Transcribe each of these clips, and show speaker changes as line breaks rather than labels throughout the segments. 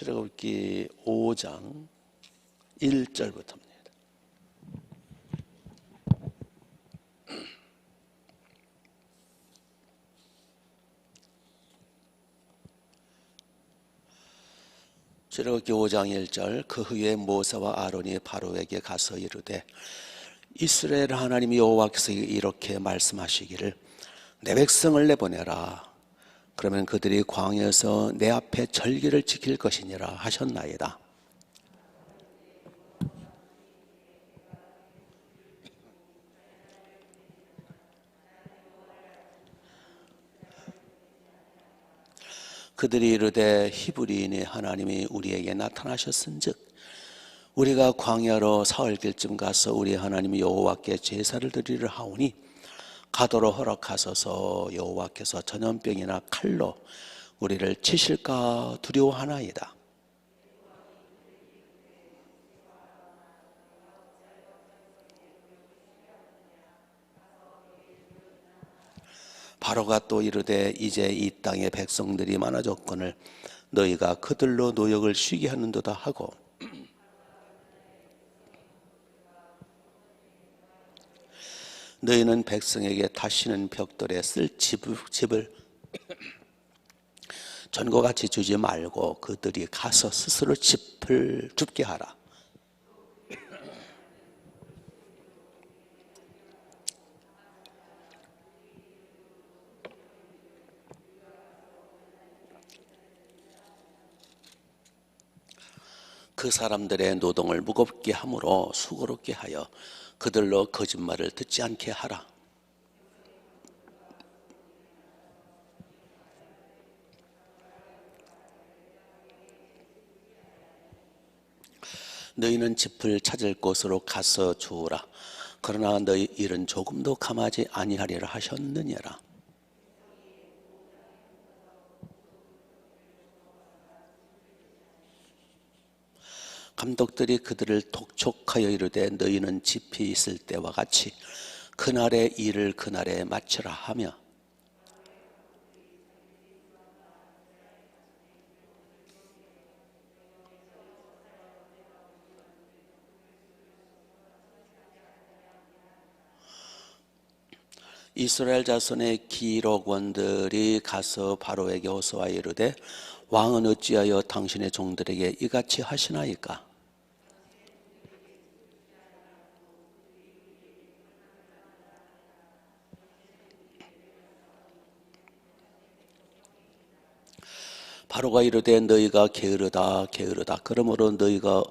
출애굽기 5장 1절부터입니다. 출애굽기 5장 1절. 그 후에 모세와 아론이 바로에게 가서 이르되 이스라엘 하나님 여호와께서 이렇게 말씀하시기를 내 백성을 내보내라. 그러면 그들이 광야에서 내 앞에 절기를 지킬 것이니라 하셨나이다. 그들이 이르되 히브리인의 하나님이 우리에게 나타나셨은즉 우리가 광야로 사흘길쯤 가서 우리 하나님 여호와께 제사를 드리려 하오니 가도록 허락하소서. 여호와께서 전염병이나 칼로 우리를 치실까 두려워하나이다. 바로가 또 이르되 이제 이 땅의 백성들이 많아졌거늘 너희가 그들로 노역을 쉬게 하는도다 하고 너희는 백성에게 다시는 벽돌에 쓸 집을 전과 같이 주지 말고 그들이 가서 스스로 집을 줍게 하라. 그 사람들의 노동을 무겁게 함으로 수고롭게 하여 그들로 거짓말을 듣지 않게 하라. 너희는 집을 찾을 곳으로 가서 주우라. 그러나 너희 일은 조금도 감하지 아니하리라 하셨느니라. 감독들이 그들을 독촉하여 이르되 너희는 집이 있을 때와 같이 그날의 일을 그날에 마치라 하며 이스라엘 자손의 기록원들이 가서 바로에게 호소하여 이르되 왕은 어찌하여 당신의 종들에게 이같이 하시나이까? 바로가 이르되 너희가 게으르다 게으르다. 그러므로 너희가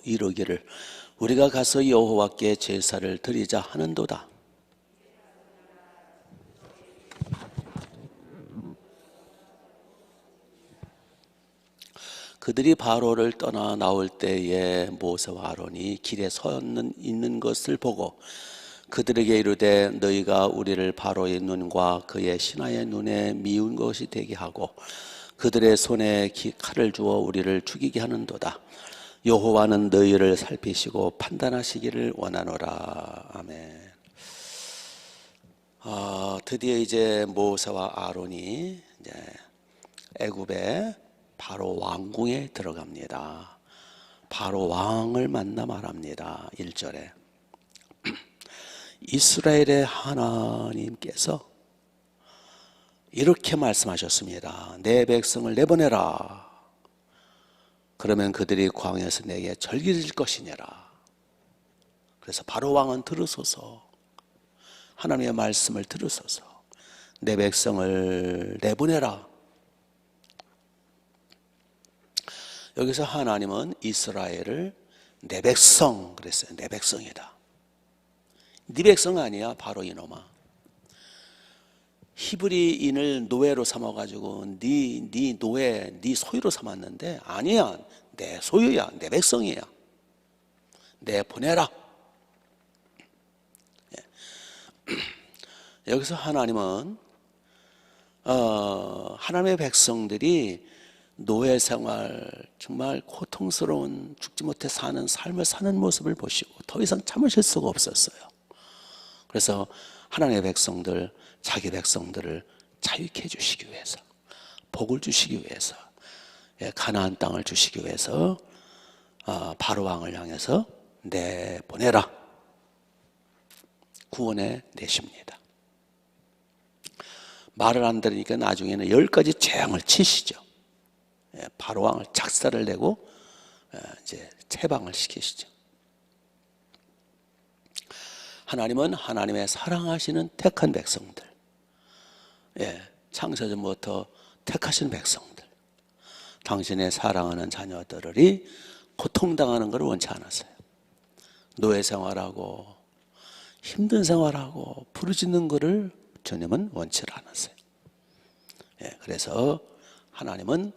이르기를 우리가 가서 여호와께 제사를 드리자 하는도다. 그들이 바로를 떠나 나올 때에 모세와 아론이 길에 서 있는 것을 보고 그들에게 이르되 너희가 우리를 바로의 눈과 그의 신하의 눈에 미운 것이 되게 하고 그들의 손에 칼을 주어 우리를 죽이게 하는도다. 여호와는 너희를 살피시고 판단하시기를 원하노라. 아멘. 드디어 이제 모세와 아론이 이제 애굽의 바로 왕궁에 들어갑니다. 바로 왕을 만나 말합니다. 1절에 이스라엘의 하나님께서 이렇게 말씀하셨습니다. 내 백성을 내보내라. 그러면 그들이 광야에서 내게 절기를 질 것이니라. 그래서 바로 왕은 들으소서. 하나님의 말씀을 들으소서. 내 백성을 내보내라. 여기서 하나님은 이스라엘을 내 백성 그랬어요. 내 백성이다. 네 백성 아니야 바로 이놈아. 히브리인을 노예로 삼아가지고 네 노예, 네 소유로 삼았는데 아니야. 내 소유야. 내 백성이야. 내 보내라. 여기서 하나님은 하나님의 백성들이 노예 생활 정말 고통스러운 죽지 못해 사는 삶을 사는 모습을 보시고 더 이상 참으실 수가 없었어요. 그래서 하나님의 백성들 자기 백성들을 자유케 해주시기 위해서 복을 주시기 위해서 가나안 땅을 주시기 위해서 바로 왕을 향해서 내보내라, 구원해 내십니다. 말을 안 들으니까 나중에는 10가지 재앙을 치시죠. 바로 왕을 작사를 내고 이제 체방을 시키시죠. 하나님은 하나님의 사랑하시는 택한 백성들, 창세전부터 택하신 백성들, 당신의 사랑하는 자녀들이 고통당하는 것을 원치 않았어요. 노예 생활하고 힘든 생활하고 부르짖는 것을 주님은 원치 않았어요. 그래서 하나님은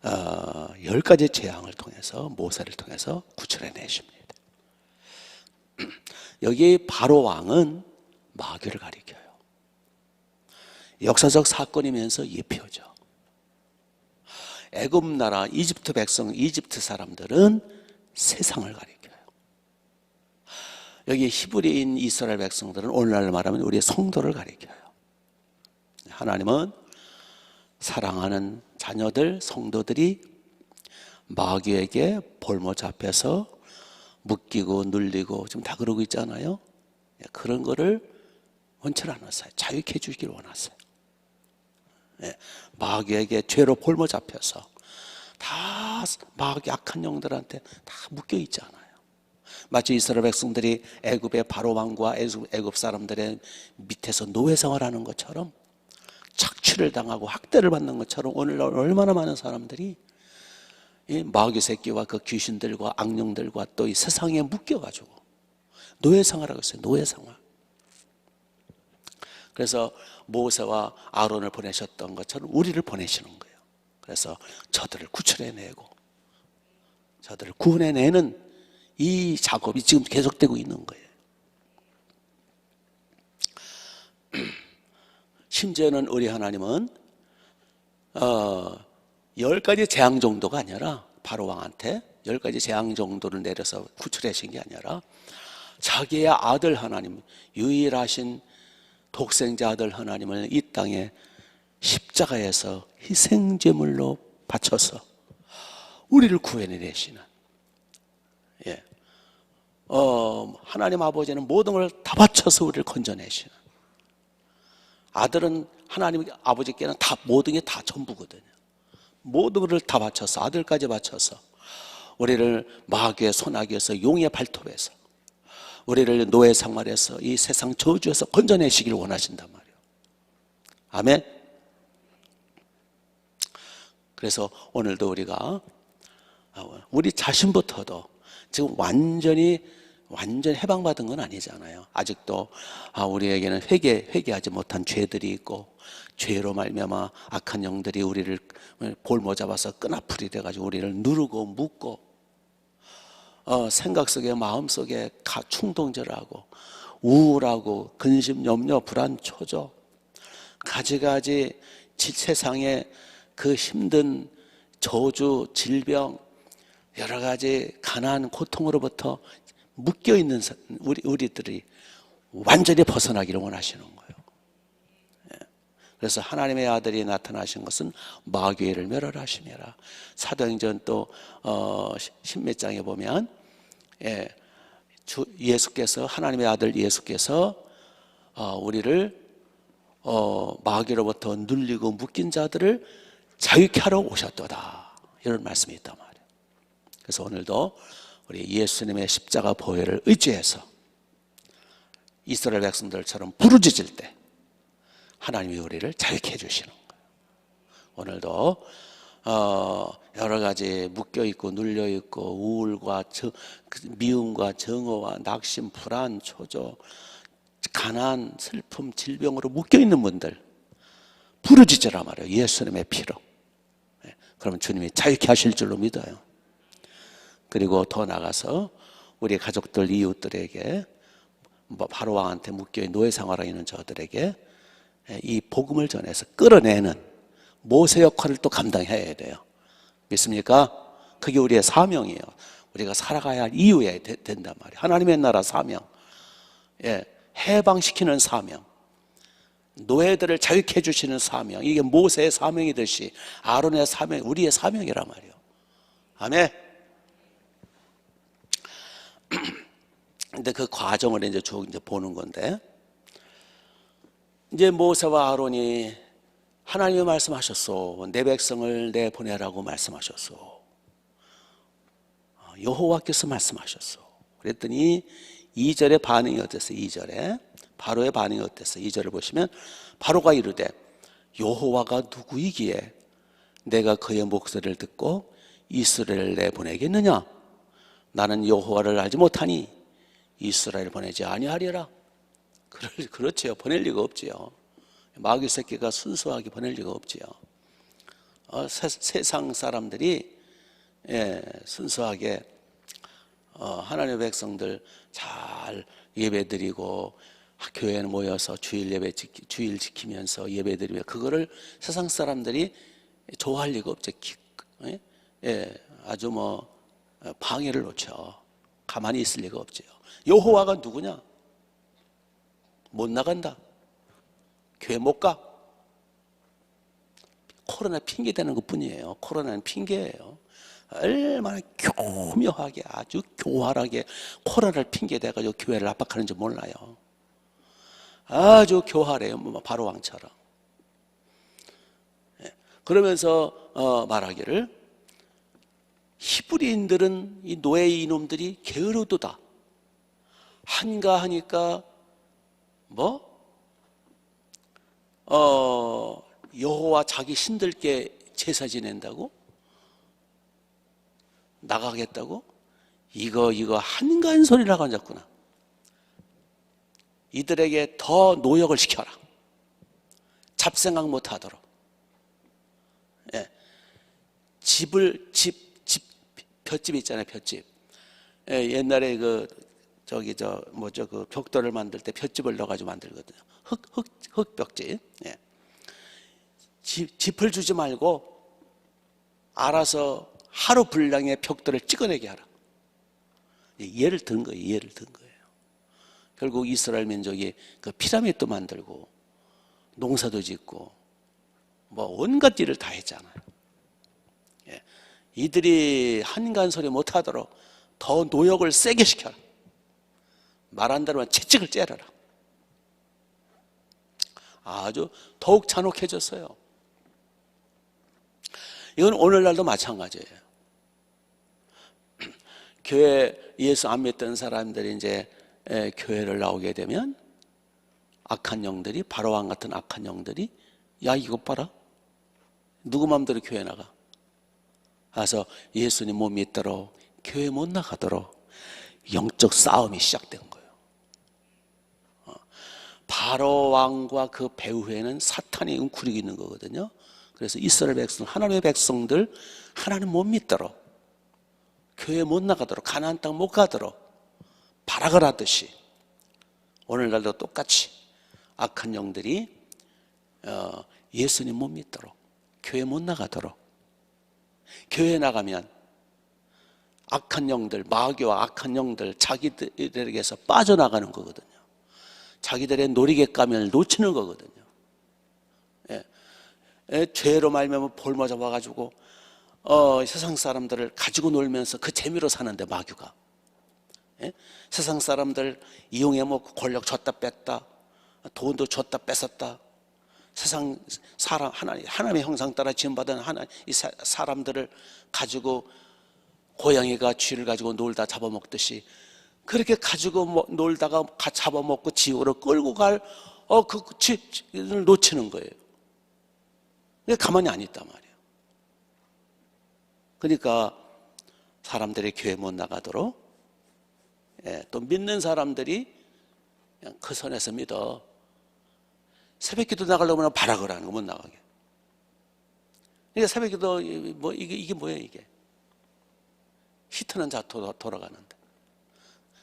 10가지 재앙을 통해서, 모세를 통해서 구출해 내십니다. 여기 바로 왕은 마귀를 가리켜요. 역사적 사건이면서 예표죠. 애굽 나라, 이집트 백성, 이집트 사람들은 세상을 가리켜요. 여기 히브리인 이스라엘 백성들은 오늘날 말하면 우리의 성도를 가리켜요. 하나님은 사랑하는 자녀들, 성도들이 마귀에게 볼모 잡혀서 묶이고 눌리고 지금 다 그러고 있잖아요. 그런 거를 원치 않았어요. 자유케 해주기를 원하세요. 마귀에게 죄로 볼모 잡혀서 다 마귀 악한 영들한테 다 묶여 있잖아요. 마치 이스라엘 백성들이 애굽의 바로 왕과 애굽 사람들의 밑에서 노예 생활하는 것처럼, 착취를 당하고 학대를 받는 것처럼 오늘날 얼마나 많은 사람들이 이 마귀 새끼와 그 귀신들과 악령들과 또 이 세상에 묶여가지고 노예 생활하고 있어요. 노예 생활. 그래서 모세와 아론을 보내셨던 것처럼 우리를 보내시는 거예요. 그래서 저들을 구출해내고 저들을 구원해내는 이 작업이 지금 계속되고 있는 거예요. 심지어는 우리 하나님은 10가지 재앙 정도가 아니라, 바로 왕한테 10가지 재앙 정도를 내려서 구출하신 게 아니라 자기의 아들 하나님, 유일하신 독생자 아들 하나님을 이 땅에 십자가에서 희생제물로 바쳐서 우리를 구해내시는, 하나님 아버지는 모든 걸 다 바쳐서 우리를 건져내시는, 아들은 하나님 아버지께는 다 모든 게 다 전부거든요. 모든 것을 다 바쳐서, 아들까지 바쳐서 우리를 마귀의 손아귀에서, 용의 발톱에서, 우리를 노예 생활에서, 이 세상 저주에서 건져내시기를 원하신단 말이에요. 아멘. 그래서 오늘도 우리가 우리 자신부터도 지금 완전히 해방받은 건 아니잖아요. 아직도 우리에게는 회개하지 못한 죄들이 있고, 죄로 말미암아 악한 영들이 우리를 볼모 잡아서 끈아풀이 돼가지고 우리를 누르고 묶고, 생각 속에, 마음 속에 충동절하고 우울하고 근심, 염려, 불안, 초조, 가지가지 세상의 그 힘든 저주, 질병, 여러 가지 가난, 고통으로부터 묶여있는 우리들이 완전히 벗어나기를 원하시는 거예요. 그래서 하나님의 아들이 나타나신 것은 마귀를 멸하심이라. 사도행전 또 십몇 장에 보면 예수께서, 하나님의 아들 예수께서 우리를 마귀로부터 눌리고 묶인 자들을 자유케 하러 오셨도다, 이런 말씀이 있단 말이에요. 그래서 오늘도 우리 예수님의 십자가 보혈을 의지해서 이스라엘 백성들처럼 부르짖을 때 하나님이 우리를 자유케 해주시는 거예요. 오늘도 여러 가지 묶여있고 눌려있고 우울과 미움과 정오와 낙심, 불안, 초조, 가난, 슬픔, 질병으로 묶여있는 분들 부르짖으라 말이에요. 예수님의 피로. 그러면 주님이 자유케 하실 줄로 믿어요. 그리고 더 나가서 우리 가족들, 이웃들에게, 바로 왕한테 묶여있는 노예 생활하고 있는 저들에게 이 복음을 전해서 끌어내는 모세 역할을 또 감당해야 돼요. 믿습니까? 그게 우리의 사명이에요. 우리가 살아가야 할 이유에 된단 말이에요. 하나님의 나라 사명, 해방시키는 사명, 노예들을 자유케 해주시는 사명, 이게 모세의 사명이듯이 아론의 사명, 우리의 사명이란 말이에요. 아멘. 근데 그 과정을 이제 쭉 이제 보는 건데, 이제 모세와 아론이 하나님이 말씀하셨소. 내 백성을 내보내라고 말씀하셨소. 여호와께서 말씀하셨소. 그랬더니 2절의 반응이 어땠어요? 2절에 바로의 반응이 어땠어요? 2절을 보시면 바로가 이르되 여호와가 누구이기에 내가 그의 목소리를 듣고 이스라엘을 내보내겠느냐? 나는 여호와를 알지 못하니 이스라엘을 보내지 아니하리라. 그렇지요. 보낼 리가 없지요. 마귀 새끼가 순수하게 보낼 리가 없지요. 세상 사람들이 순수하게 하나님의 백성들 잘 예배드리고 교회에 모여서 주일 지키면서 예배드리며 그거를 세상 사람들이 좋아할 리가 없죠. 아주 방해를 놓죠. 가만히 있을 리가 없죠. 여호와가 누구냐? 못 나간다. 교회 못 가. 코로나 핑계 대는 것 뿐이에요. 코로나는 핑계예요. 얼마나 교묘하게 아주 교활하게 코로나를 핑계 대가지고 교회를 압박하는지 몰라요. 아주 교활해요. 바로 왕처럼. 그러면서 말하기를 히브리인들은 이 노예 이놈들이 게으르도다. 한가하니까 여호와 자기 신들께 제사 지낸다고? 나가겠다고? 이거 한가한 소리라고 앉았구나. 이들에게 더 노역을 시켜라. 잡생각 못하도록. 볏집 있잖아요, 볏집. 옛날에 그 벽돌을 만들 때 볏집을 넣어가지고 만들거든요. 흙벽집. 짚을 주지 말고 알아서 하루 분량의 벽돌을 찍어내게 하라. 예를 든 거예요. 결국 이스라엘 민족이 그 피라미드도 만들고 농사도 짓고 온갖 일을 다 했잖아요. 이들이 한가한 소리 못하도록 더 노역을 세게 시켜라. 말한 대로만 채찍을 째려라. 아주 더욱 잔혹해졌어요. 이건 오늘날도 마찬가지예요. 교회 예수 안 믿던 사람들이 이제 교회를 나오게 되면 악한 영들이, 바로왕 같은 악한 영들이, 야 이것 봐라, 누구 마음대로 교회 나가? 가서 예수님 못 믿도록, 교회 못 나가도록 영적 싸움이 시작된 거예요. 바로왕과 그 배후에는 사탄이 웅크리고 있는 거거든요. 그래서 이스라엘 백성, 하나님의 백성들 하나님 못 믿도록, 교회 못 나가도록, 가나안 땅 못 가도록 발악을 하듯이 오늘날도 똑같이 악한 영들이 예수님 못 믿도록, 교회 못 나가도록, 교회 나가면 악한 영들, 마귀와 악한 영들 자기들에게서 빠져나가는 거거든요. 자기들의 놀이객감을 놓치는 거거든요. 죄로 말미암아 볼모 잡아가지고 세상 사람들을 가지고 놀면서 그 재미로 사는데, 마귀가 세상 사람들 이용해 먹고 권력 줬다 뺐다, 돈도 줬다 뺏었다, 세상 사람, 하나님의 형상 따라 지음받은 이 사람들을 가지고 고양이가 쥐를 가지고 놀다 잡아먹듯이 그렇게 가지고 놀다가 잡아먹고 지옥으로 끌고 갈 그 쥐를 놓치는 거예요. 가만히 안 있단 말이에요. 그러니까 사람들이 교회 못 나가도록, 또 믿는 사람들이 그냥 그 선에서 믿어. 새벽기도 나가려면 발악을 하는 거, 못 나가게. 그러니까 새벽기도 이게 뭐예요, 이게? 히트는 자 돌아가는데.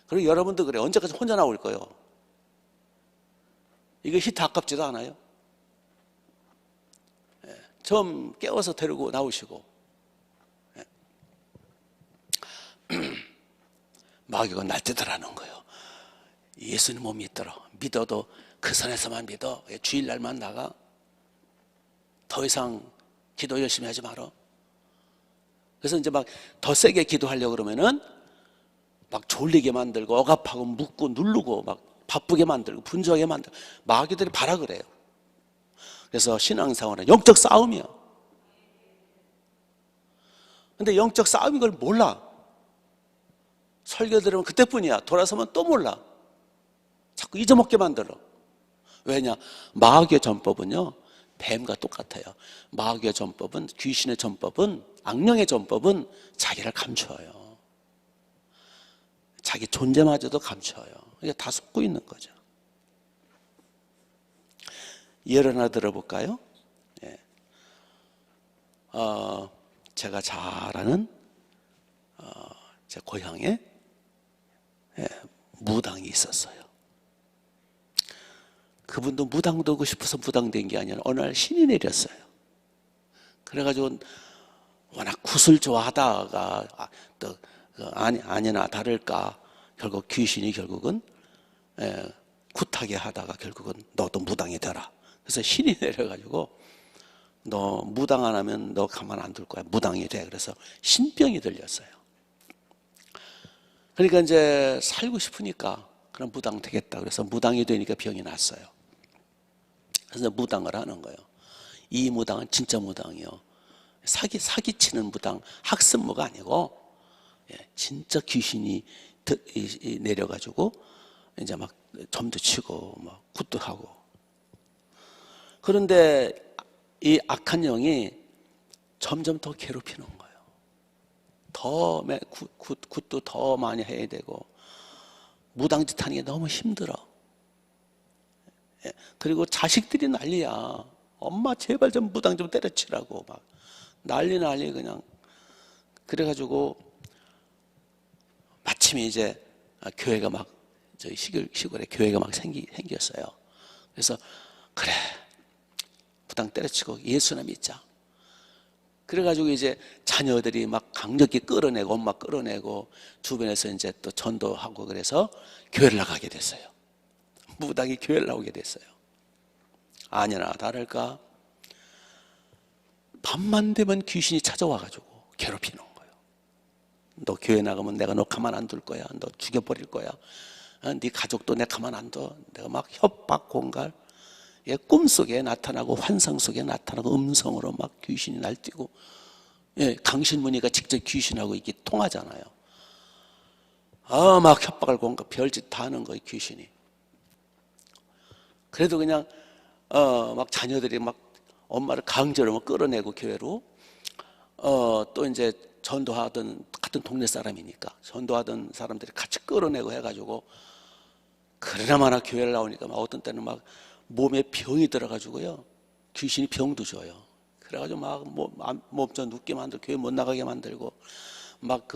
그리고 여러분도 그래. 언제까지 혼자 나올 거예요? 이거 히트 아깝지도 않아요? 좀 깨워서 데리고 나오시고. 마귀가 날뛰더라는 거예요. 예수님 못 믿더라. 믿어도 그 선에서만 믿어. 주일날만 나가. 더 이상 기도 열심히 하지 마라. 그래서 이제 막 더 세게 기도하려고 그러면은 막 졸리게 만들고 억압하고 묻고 누르고 막 바쁘게 만들고 분주하게 만들고 마귀들이 바라 그래요. 그래서 신앙생활은 영적 싸움이야. 근데 영적 싸움인 걸 몰라. 설교 들으면 그때뿐이야. 돌아서면 또 몰라. 자꾸 잊어먹게 만들어. 왜냐? 마귀의 전법은요, 뱀과 똑같아요. 마귀의 전법은, 귀신의 전법은, 악령의 전법은 자기를 감춰요. 자기 존재마저도 감춰요. 이게 다 속고 있는 거죠. 예를 하나 들어볼까요? 예. 제가 잘 아는 제 고향에 무당이 있었어요. 그분도 무당되고 싶어서 무당된 게 아니라 어느 날 신이 내렸어요. 그래가지고 워낙 굿을 좋아하다가 또 아니나 다를까 결국 귀신이 결국은 굿하게 하다가 결국은 너도 무당이 되라. 그래서 신이 내려가지고 너 무당 안 하면 너 가만 안 둘 거야. 무당이 돼. 그래서 신병이 들렸어요. 그러니까 이제 살고 싶으니까 그럼 무당 되겠다. 그래서 무당이 되니까 병이 났어요. 그래서 무당을 하는 거예요. 이 무당은 진짜 무당이요. 사기치는 무당, 학습무가 아니고 진짜 귀신이 내려가지고 이제 막 점도 치고 막 굿도 하고. 그런데 이 악한 영이 점점 더 괴롭히는 거예요. 더 굿도 더 많이 해야 되고 무당짓 하는 게 너무 힘들어. 그리고 자식들이 난리야. 엄마 제발 좀 무당 좀 때려치라고 막 난리 그냥. 그래가지고 마침 이제 교회가 막 저희 시골에 교회가 막 생겼어요. 그래서 그래 무당 때려치고 예수나 믿자. 그래가지고 이제 자녀들이 막 강력히 끌어내고 엄마 끌어내고 주변에서 이제 또 전도하고 그래서 교회를 나가게 됐어요. 무당이 교회를 나오게 됐어요. 아니나 다를까 밤만 되면 귀신이 찾아와가지고 괴롭히는 거예요. 너 교회 나가면 내가 너 가만 안 둘 거야. 너 죽여버릴 거야. 네 가족도 내가 가만 안 둬. 내가 막 협박 공갈. 꿈속에 나타나고 환상 속에 나타나고 음성으로 막 귀신이 날뛰고 강신무늬가 직접 귀신하고 이게 통하잖아요. 막 협박을 공갈 별짓 다 하는 거예요 귀신이. 그래도 그냥 막 자녀들이 막 엄마를 강제로 막 끌어내고 교회로 또 이제 전도하던 같은 동네 사람이니까 전도하던 사람들이 같이 끌어내고 해가지고 그러나마나 교회를 나오니까 막 어떤 때는 막 몸에 병이 들어가지고요 귀신이 병도 줘요. 그래가지고 막 몸 좀 눕게 만들고 교회 못 나가게 만들고 막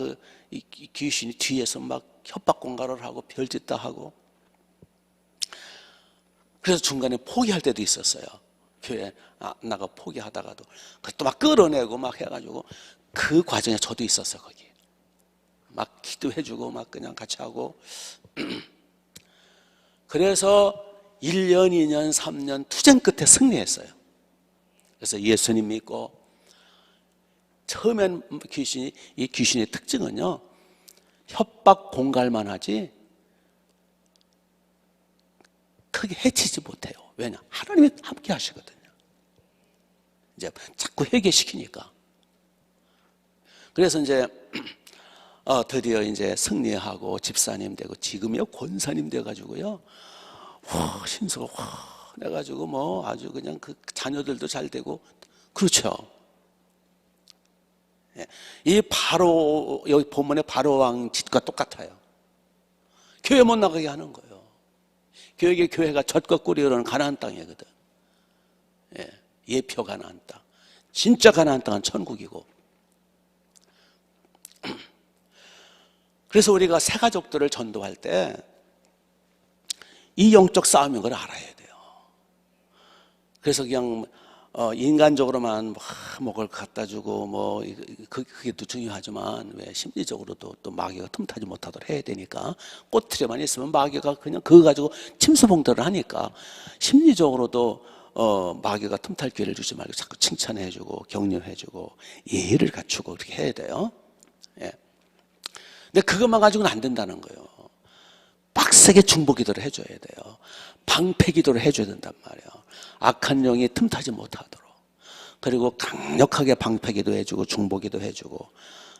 이 귀신이 뒤에서 막 협박 공갈을 하고 별짓 다 하고. 그래서 중간에 포기할 때도 있었어요. 교회 나가 포기하다가도 또 막 끌어내고 막 해가지고 그 과정에 저도 있었어요. 거기 막 기도해주고 막 그냥 같이 하고. 그래서 1년, 2년, 3년 투쟁 끝에 승리했어요. 그래서 예수님 믿고 처음엔 이 귀신의 특징은요 협박 공갈만 하지 크게 해치지 못해요. 왜냐? 하나님이 함께 하시거든요. 이제 자꾸 회개시키니까. 그래서 이제 드디어 이제 승리하고 집사님 되고 지금이요 권사님 돼가지고요. 신수가 확 내가지고 뭐 아주 그냥 그 자녀들도 잘 되고 그렇죠. 이 바로 여기 본문의 바로 왕 짓과 똑같아요. 교회 못 나가게 하는 거예요. 교회가 젖과 꿀이 흐르는 가나안 땅이거든. 예표 가나안 땅. 진짜 가나안 땅은 천국이고. 그래서 우리가 새 가족들을 전도할 때 이 영적 싸움인 걸 알아야 돼요. 그래서 그냥 인간적으로만 목을 갖다 주고 그게 또 중요하지만 왜 심리적으로도 또 마귀가 틈타지 못하도록 해야 되니까 꼬투리만 있으면 마귀가 그냥 그거 가지고 침수봉대를 하니까 심리적으로도 마귀가 틈탈 기회를 주지 말고 자꾸 칭찬해주고 격려해주고 예의를 갖추고 그렇게 해야 돼요. 예. 근데 그것만 가지고는 안 된다는 거예요. 빡세게 중보기도를 해줘야 돼요. 방패기도를 해줘야 된단 말이에요. 악한 영이 틈타지 못하도록. 그리고 강력하게 방패기도 해주고 중보기도 해주고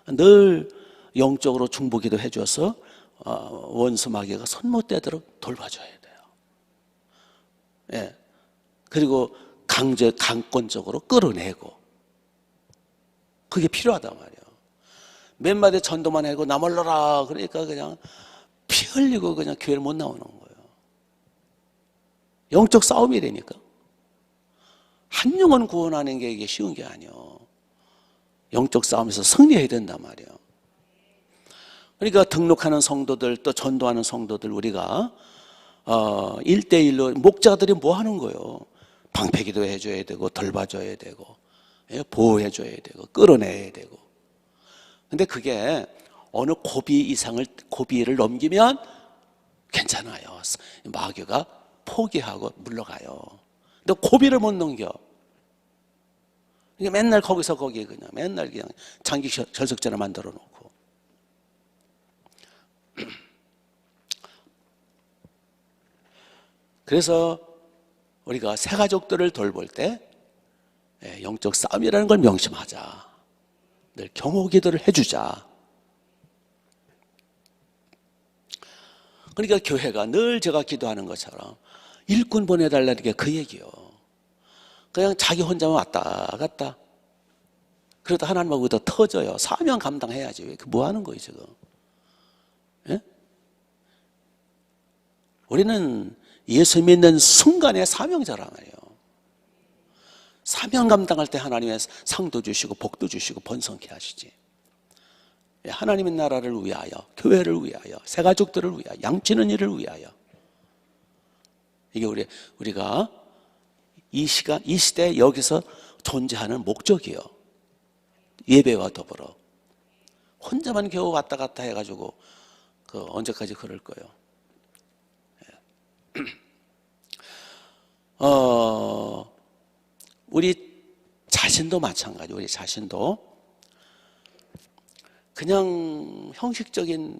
늘 영적으로 중보기도 해줘서 원수 마귀가 손 못 대도록 돌봐줘야 돼요. 예. 그리고 강권적으로 끌어내고 그게 필요하단 말이에요. 몇 마디 전도만 하고 나 몰라라 그러니까 그냥 피 흘리고 그냥 교회를 못 나오는 거예요. 영적 싸움이라니까. 한 영혼 구원하는 게 이게 쉬운 게 아니에요. 영적 싸움에서 승리해야 된단 말이에요. 그러니까 등록하는 성도들 또 전도하는 성도들 우리가 1대1로 목자들이 뭐 하는 거예요? 방패기도 해줘야 되고 돌봐줘야 되고 보호해줘야 되고 끌어내야 되고. 근데 그게 어느 고비를 넘기면 괜찮아요. 마귀가 포기하고 물러가요. 근데 고비를 못 넘겨. 이게 맨날 거기서 거기에 그냥 맨날 그냥 장기 결석전을 만들어 놓고. 그래서 우리가 새 가족들을 돌볼 때 영적 싸움이라는 걸 명심하자. 늘 경호 기도를 해주자. 그러니까 교회가 늘 제가 기도하는 것처럼 일꾼 보내달라는 게 그 얘기요. 그냥 자기 혼자만 왔다 갔다. 그러다 하나님하고 거기다 터져요. 사명 감당해야지. 왜 뭐 하는 거예요 지금? 예? 우리는 예수 믿는 순간에 사명자란 말이에요. 사명 감당할 때 하나님의 상도 주시고 복도 주시고 번성케 하시지. 하나님의 나라를 위하여, 교회를 위하여, 새 가족들을 위하여, 양치는 일을 위하여. 이게 우리가 이 시대에 여기서 존재하는 목적이요. 예배와 더불어. 혼자만 겨우 왔다 갔다 해가지고 언제까지 그럴 거예요. 우리 자신도 마찬가지. 우리 자신도 그냥 형식적인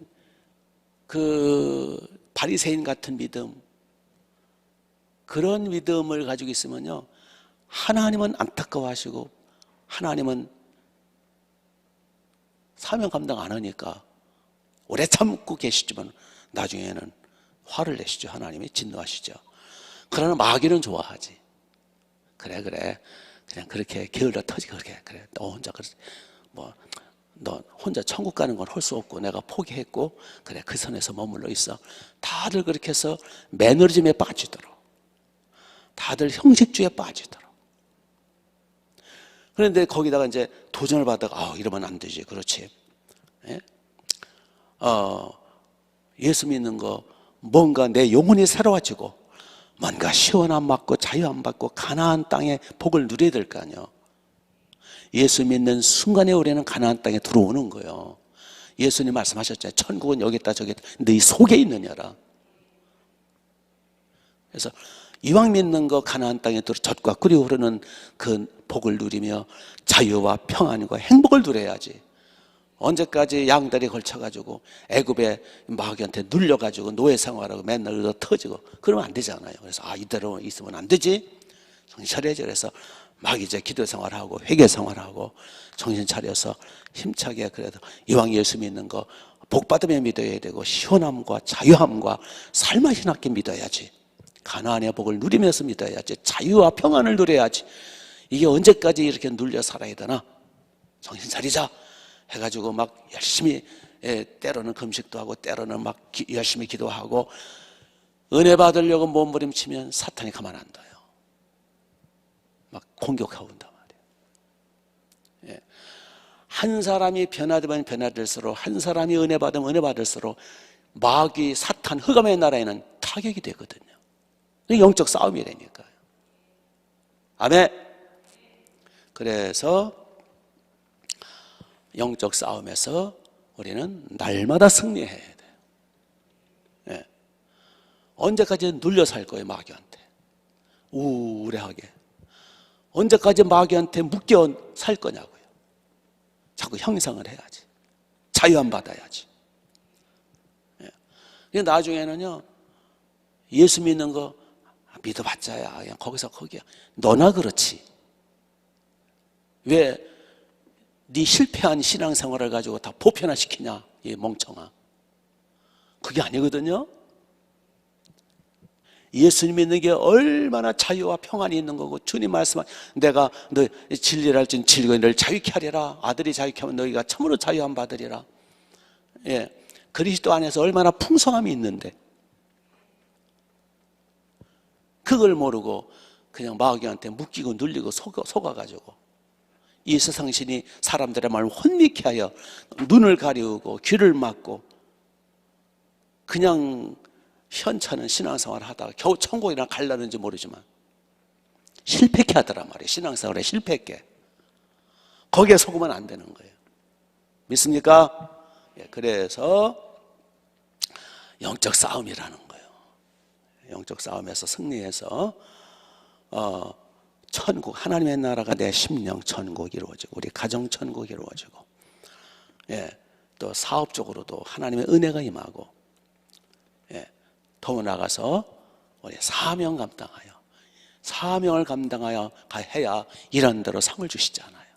바리새인 같은 믿음, 그런 믿음을 가지고 있으면요, 하나님은 안타까워하시고 하나님은 사명 감당 안 하니까 오래 참고 계시지만 나중에는 화를 내시죠. 하나님이 진노하시죠. 그러나 마귀는 좋아하지. 그래 그냥 그렇게 게을러 터지고 그래 너 혼자 너 혼자 천국 가는 건 할 수 없고 내가 포기했고 그래 그 선에서 머물러 있어. 다들 그렇게 해서 매너리즘에 빠지도록, 다들 형식주의에 빠지도록. 그런데 거기다가 이제 도전을 받다가 이러면 안 되지. 그렇지. 예? 예수 믿는 거 뭔가 내 영혼이 새로워지고 뭔가 시원함 받고 자유함 받고 가나안 땅의 복을 누려야 될 거 아니에요. 예수 믿는 순간에 우리는 가나안 땅에 들어오는 거예요. 예수님 말씀하셨잖아요. 천국은 여기 있다 저기 있다. 너희 속에 있느냐라. 그래서 이왕 믿는 거 가나안 땅에 들어 젖과 꿀이 흐르는 그 복을 누리며 자유와 평안과 행복을 누려야지. 언제까지 양다리 걸쳐가지고 애굽의 마귀한테 눌려가지고 노예 생활하고 맨날 얻어 터지고 그러면 안 되잖아요. 그래서 이대로 있으면 안 되지. 정신 차려야지. 그래서 막 이제 기도 생활하고 회개 생활하고 정신 차려서 힘차게 그래도 이왕 예수 믿는 거 복 받으며 믿어야 되고 시원함과 자유함과 살맛이 나게 믿어야지. 가나안의 복을 누리면서 믿어야지. 자유와 평안을 누려야지. 이게 언제까지 이렇게 눌려 살아야 되나? 정신 차리자 해가지고 막 열심히 때로는 금식도 하고 때로는 막 열심히 기도하고 은혜 받으려고 몸부림치면 사탄이 가만 안 둬요. 막 공격하고 온단 말이에요. 한 사람이 변화되면 변화될수록, 한 사람이 은혜 받으면 은혜 받을수록 마귀, 사탄, 흑암의 나라에는 타격이 되거든요. 영적 싸움이라니까요. 아멘. 그래서 영적 싸움에서 우리는 날마다 승리해야 돼요. 예. 언제까지 눌려 살 거예요, 마귀한테? 우울해하게. 언제까지 마귀한테 묶여 살 거냐고요. 자꾸 형성을 해야지. 자유함 받아야지. 예. 나중에는요, 예수 믿는 거 믿어봤자야. 그냥 거기서 거기야. 너나 그렇지. 왜 네 실패한 신앙생활을 가지고 다 보편화시키냐, 이 멍청아. 그게 아니거든요. 예수님 믿는 게 얼마나 자유와 평안이 있는 거고, 주님 말씀한 내가 너 진리를 할진 진리가 너를 자유케 하리라. 아들이 자유케 하면 너희가 참으로 자유함 받으리라. 예, 그리스도 안에서 얼마나 풍성함이 있는데 그걸 모르고 그냥 마귀한테 묶이고 눌리고 속아가지고 이 세상 신이 사람들의 말을 혼미케 하여 눈을 가리우고 귀를 막고 그냥 현찮은 신앙생활을 하다가 겨우 천국이나 갈라는지 모르지만 실패케 하더란 말이에요. 신앙생활에 실패케. 거기에 속으면 안 되는 거예요. 믿습니까? 예, 그래서 영적 싸움이라는 거예요. 영적 싸움에서 승리해서 천국, 하나님의 나라가 내 심령 천국이 이루어지고 우리 가정 천국이 이루어지고, 예, 또 사업적으로도 하나님의 은혜가 임하고, 예, 더 나아가서 우리 사명을 감당하여 해야 이런 대로 상을 주시잖아요.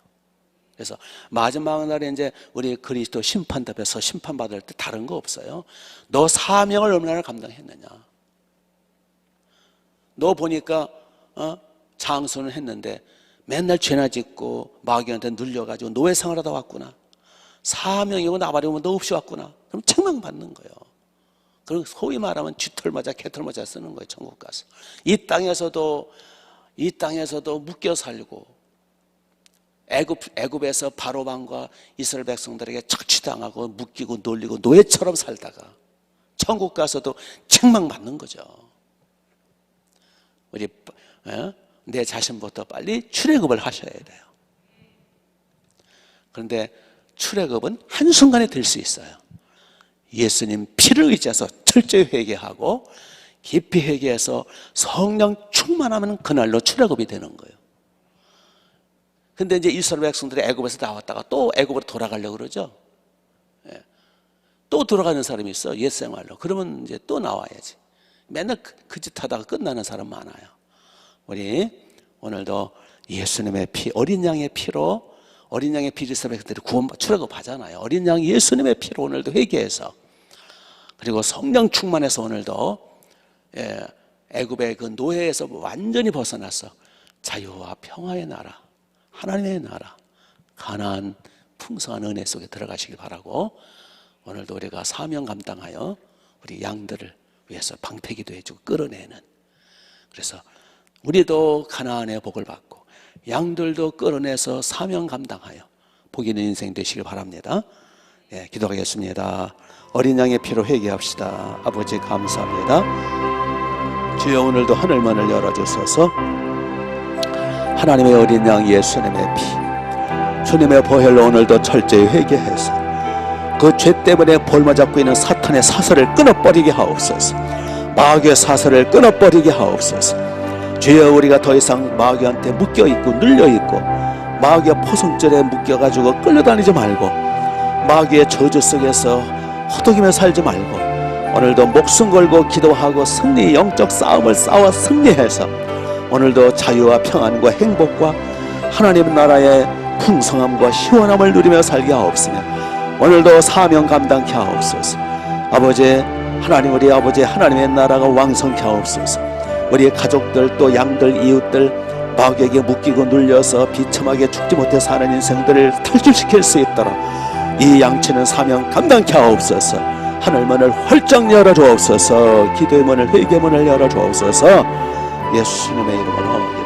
그래서 마지막 날에 이제 우리 그리스도 심판대에서 심판받을 때 다른 거 없어요. 너 사명을 얼마나 감당했느냐. 너 보니까 장수는 했는데 맨날 죄나 짓고 마귀한테 눌려가지고 노예 생활하다 왔구나. 사명이고 나발이고 너 없이 왔구나. 그럼 책망받는 거예요. 그리고 소위 말하면 쥐털 맞아 개털 맞아 쓰는 거예요. 천국 가서 이 땅에서도 묶여 살고, 애굽에서 바로방과 이스라엘 백성들에게 착취당하고 묶이고 놀리고 노예처럼 살다가 천국 가서도 책망받는 거죠. 우리 내 자신부터 빨리 출애굽을 하셔야 돼요. 그런데 출애굽은 한순간에 될 수 있어요. 예수님 피를 의지해서 철저히 회개하고 깊이 회개해서 성령 충만하면 그날로 출애굽이 되는 거예요. 근데 이제 이스라엘 백성들이 애굽에서 나왔다가 또 애굽으로 돌아가려고 그러죠. 예. 또 돌아가는 사람이 있어, 옛 생활로. 그러면 이제 또 나와야지. 맨날 그 짓 하다가 끝나는 사람 많아요. 우리 오늘도 예수님의 피, 어린 양의 피로, 어린 양의 피 이스라엘 백성들이 출애굽하잖아요. 어린 양 예수님의 피로 오늘도 회개해서, 그리고 성령 충만해서 오늘도, 예, 애굽의 그 노예에서 완전히 벗어나서 자유와 평화의 나라, 하나님의 나라, 가나안 풍성한 은혜 속에 들어가시길 바라고, 오늘도 우리가 사명 감당하여 우리 양들을 위해서 방패기도 해주고 끌어내는, 그래서 우리도 가나안의 복을 받고 양들도 끌어내서 사명 감당하여 복 있는 인생 되시길 바랍니다. 예, 기도하겠습니다. 어린 양의 피로 회개합시다. 아버지 감사합니다. 주여, 오늘도 하늘문을 열어주셔서 하나님의 어린 양 예수님의 피, 주님의 보혈로 오늘도 철저히 회개해서 그 죄 때문에 볼맞잡고 있는 사탄의 사슬을 끊어버리게 하옵소서. 마귀의 사슬을 끊어버리게 하옵소서. 주여, 우리가 더 이상 마귀한테 묶여있고 눌려있고 마귀의 포성줄에 묶여가지고 끌려다니지 말고 마귀의 저주 속에서 허덕이며 살지 말고 오늘도 목숨 걸고 기도하고 승리, 영적 싸움을 싸워 승리해서 오늘도 자유와 평안과 행복과 하나님 나라의 풍성함과 시원함을 누리며 살게 하옵시며 오늘도 사명 감당케 하옵소서. 아버지 하나님, 우리 아버지 하나님의 나라가 왕성케 하옵소서. 우리의 가족들, 또 양들, 이웃들 마귀에게 묶이고 눌려서 비참하게 죽지 못해 사는 인생들을 탈출시킬 수 있도록 이 양치는 사명 감당케 하옵소서. 하늘문을 활짝 열어주옵소서. 기도의 문을, 회개의 문을 열어주옵소서. 예수님의 이름으로